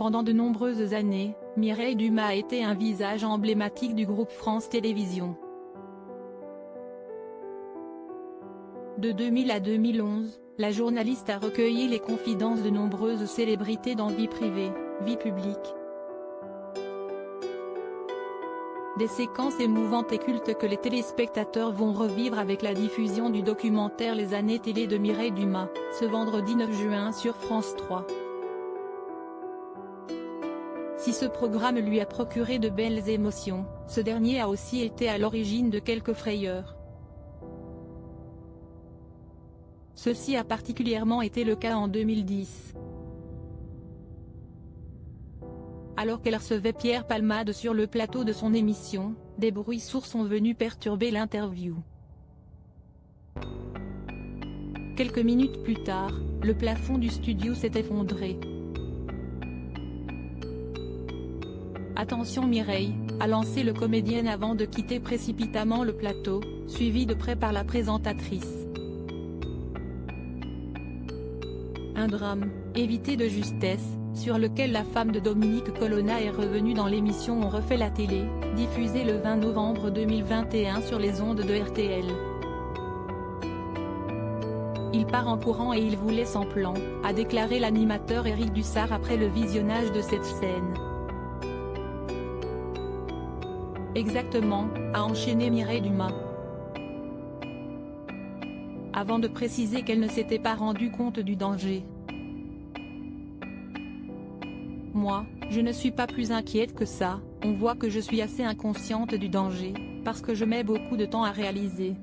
Pendant de nombreuses années, Mireille Dumas a été un visage emblématique du groupe France Télévisions. De 2000 à 2011, la journaliste a recueilli les confidences de nombreuses célébrités dans vie privée, vie publique. Des séquences émouvantes et cultes que les téléspectateurs vont revivre avec la diffusion du documentaire Les années télé de Mireille Dumas, ce vendredi 9 juin sur France 3. Si ce programme lui a procuré de belles émotions, ce dernier a aussi été à l'origine de quelques frayeurs. Ceci a particulièrement été le cas en 2010. Alors qu'elle recevait Pierre Palmade sur le plateau de son émission, des bruits sourds sont venus perturber l'interview. Quelques minutes plus tard, le plafond du studio s'est effondré. Attention Mireille, a lancé le comédien avant de quitter précipitamment le plateau, suivi de près par la présentatrice. Un drame, évité de justesse, sur lequel la femme de Dominique Colonna est revenue dans l'émission On refait la télé, diffusée le 20 novembre 2021 sur les ondes de RTL. Il part en courant et il vous laisse en plan, a déclaré l'animateur Éric Dussart après le visionnage de cette scène. Exactement, a enchaîné Mireille Dumas. Avant de préciser qu'elle ne s'était pas rendue compte du danger. Moi, je ne suis pas plus inquiète que ça, on voit que je suis assez inconsciente du danger, parce que je mets beaucoup de temps à réaliser.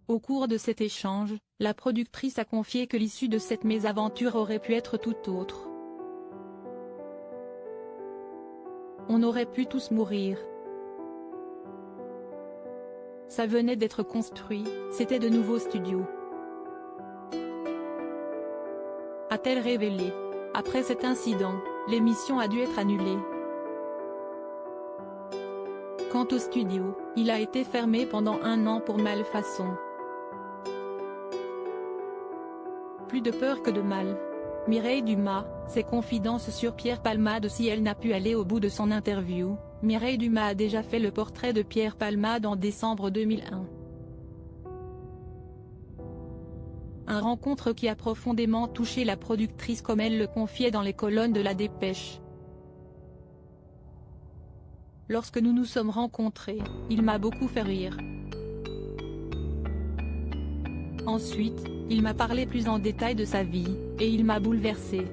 Au cours de cet échange, la productrice a confié que l'issue de cette mésaventure aurait pu être tout autre. On aurait pu tous mourir. Ça venait d'être construit, c'était de nouveaux studios. A-t-elle révélé. Après cet incident, l'émission a dû être annulée. Quant au studio, il a été fermé pendant 1 an pour malfaçon. Plus de peur que de mal. Mireille Dumas, ses confidences sur Pierre Palmade. Si elle n'a pu aller au bout de son interview, Mireille Dumas a déjà fait le portrait de Pierre Palmade en décembre 2001. Une rencontre qui a profondément touché la productrice comme elle le confiait dans les colonnes de La Dépêche. Lorsque nous nous sommes rencontrés, il m'a beaucoup fait rire. Ensuite, il m'a parlé plus en détail de sa vie, et il m'a bouleversée.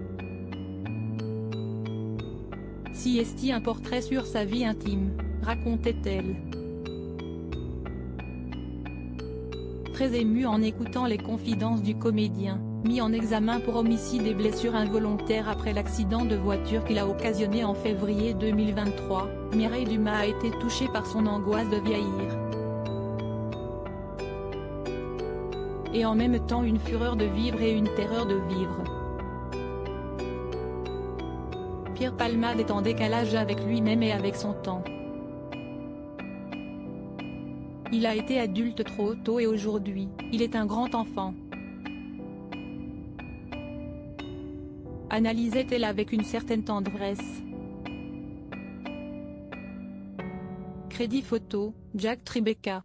Si est-il un portrait sur sa vie intime, racontait-elle. Très émue en écoutant les confidences du comédien, mis en examen pour homicide et blessure involontaire après l'accident de voiture qu'il a occasionné en février 2023, Mireille Dumas a été touchée par son angoisse de vieillir. Et en même temps une fureur de vivre et une terreur de vivre. Pierre Palmade est en décalage avec lui-même et avec son temps. Il a été adulte trop tôt et aujourd'hui, il est un grand enfant. Analysait-elle avec une certaine tendresse. Crédit photo, Jack Tribeca.